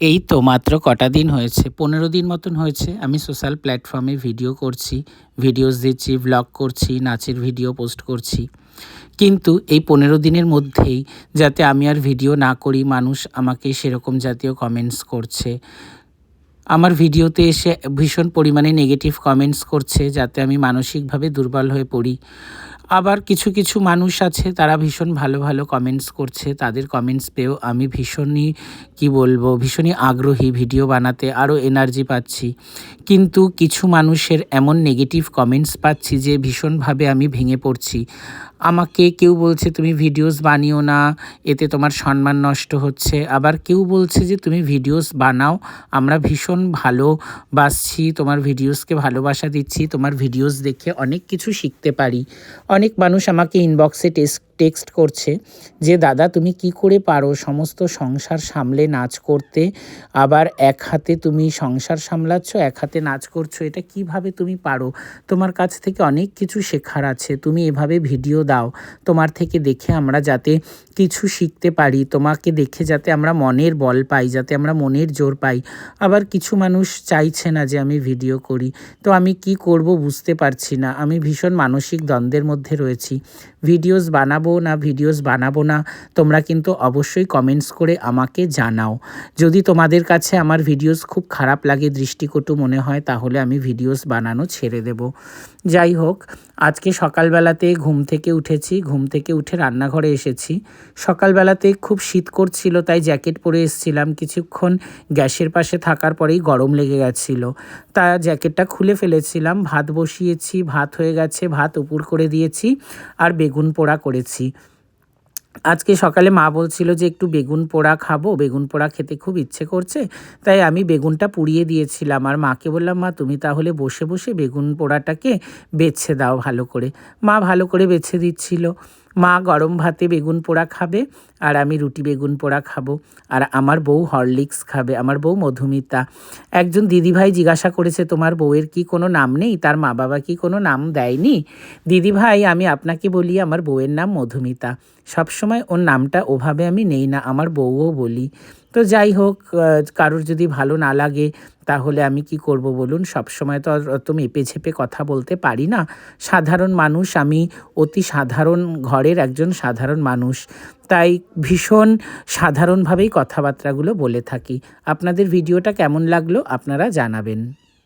এই তো মাত্র কটা দিন হয়েছে, 15 দিন মতন হয়েছে আমি সোশ্যাল প্ল্যাটফর্মে ভিডিও করছি, ভিডিওস দিচ্ছি, ভ্লগ করছি, নাচের ভিডিও পোস্ট করছি। কিন্তু এই 15 দিনের মধ্যেই যাতে আমি আর ভিডিও না করি, মানুষ আমাকে সেরকম জাতীয় কমেন্টস করছে। আমার ভিডিওতে এসে ভীষণ পরিমাণে নেগেটিভ কমেন্টস করছে, যাতে আমি মানসিকভাবে দুর্বল হয়ে পড়ি। আবার কিছু কিছু মানুষ আছে, তারা ভীষণ ভালো ভালো কমেন্টস করছে। তাদের কমেন্টস পেয়েও আমি ভীষণই আগ্রহী ভিডিও বানাতে, আরও এনার্জি পাচ্ছি। কিন্তু কিছু মানুষের এমন নেগেটিভ কমেন্টস পাচ্ছি যে ভীষণভাবে আমি ভেঙে পড়ছি। আমাকে কেউ বলছে তুমি ভিডিওস বানিও না, এতে তোমার সম্মান নষ্ট হচ্ছে। আবার কেউ বলছে যে তুমি ভিডিওস বানাও, আমরা ভীষণ ভালোবাসছি, তোমার ভিডিওসকে ভালোবাসা দিচ্ছি, তোমার ভিডিওস দেখে অনেক কিছু শিখতে পারি। অনেক মানুষ আমাকে ইনবক্সে টেক্সট করছে যে দাদা তুমি কি করে পারো সমস্ত সংসার সামলে নাচ করতে, আবার এক হাতে তুমি সংসার সামলাচ্ছ, এক হাতে নাচ করছো, এটা কিভাবে তুমি পারো? তোমার কাছ থেকে অনেক কিছু শেখার আছে, তুমি এভাবে ভিডিও দাও, তোমার থেকে দেখে আমরা যাতে কিছু শিখতে পারি, তোমাকে দেখে যাতে আমরা মনের বল পাই, যাতে আমরা মনের জোর পাই। আবার কিছু মানুষ চাইছে না যে আমি ভিডিও করি। তো আমি কি করব বুঝতে পারছি না। আমি ভীষণ মানসিক দ্বন্দ্বের মধ্যে রয়েছি। ভিডিওস বানাবো না তোমরা কিন্তু অবশ্যই কমেন্টস করে আমাকে জানাও। যদি তোমাদের কাছে আমার ভিডিওস খুব খারাপ লাগে, দৃষ্টিকটু মনে হয়, তাহলে আমি ভিডিওস বানানো ছেড়ে দেব। যাই হোক, আজকে সকালবেলাতে ঘুম থেকে উঠেছি, ঘুম থেকে উঠে রান্নাঘরে এসেছি। সকালবেলাতে খুব শীত করছিল, তাই জ্যাকেট পরে এসেছিলাম। কিছুক্ষণ গ্যাসের পাশে থাকার পরেই গরম লেগে গেছিলো, তা জ্যাকেটটা খুলে ফেলেছিলাম। ভাত বসিয়েছি, ভাত হয়ে গেছে, ভাত উপুর করে দিয়েছি, আর বেগুন পোড়া করেছি। আজকে সকালে মা বলছিল যে একটু বেগুন পোড়া খাবো, বেগুন পোড়া খেতে খুব ইচ্ছে করছে, তাই আমি বেগুনটা পুড়িয়ে দিয়েছিলাম। আর মাকে বললাম, মা তুমি তাহলে বসে বসে বেগুন পোড়াটাকে বেছে দাও ভালো করে। মা ভালো করে বেছে দিচ্ছিল। মা গরম ভাতে বেগুন পোড়া খাবে, আর আমি রুটি বেগুন পোড়া খাবো। আর আমার বউ হরলিক্স খাবে, আমার বউ মধুমিতা। একজন দিদিভাই জিজ্ঞাসা করেছে তোমার বউয়ের কি কোনো নাম নেই, তার মা বাবা কি কোনো নাম দেয়নি? দিদিভাই, আমি আপনাকে বলি আমার বউয়ের নাম মধুমিতা। সবসময় ওর নামটা ওভাবে আমি নেই না, আমার বউও বলি। তো যাই হোক, কারোর যদি ভালো না লাগে তাহলে আমি কি করব বলুন? সবসময় তো আর অত মেপে ঝেপে কথা বলতে পারি না। সাধারণ মানুষ আমি, অতি সাধারণ ঘরের একজন সাধারণ মানুষ, তাই ভীষণ সাধারণভাবেই কথাবার্তাগুলো বলে থাকি। আপনাদের ভিডিওটা কেমন লাগলো আপনারা জানাবেন।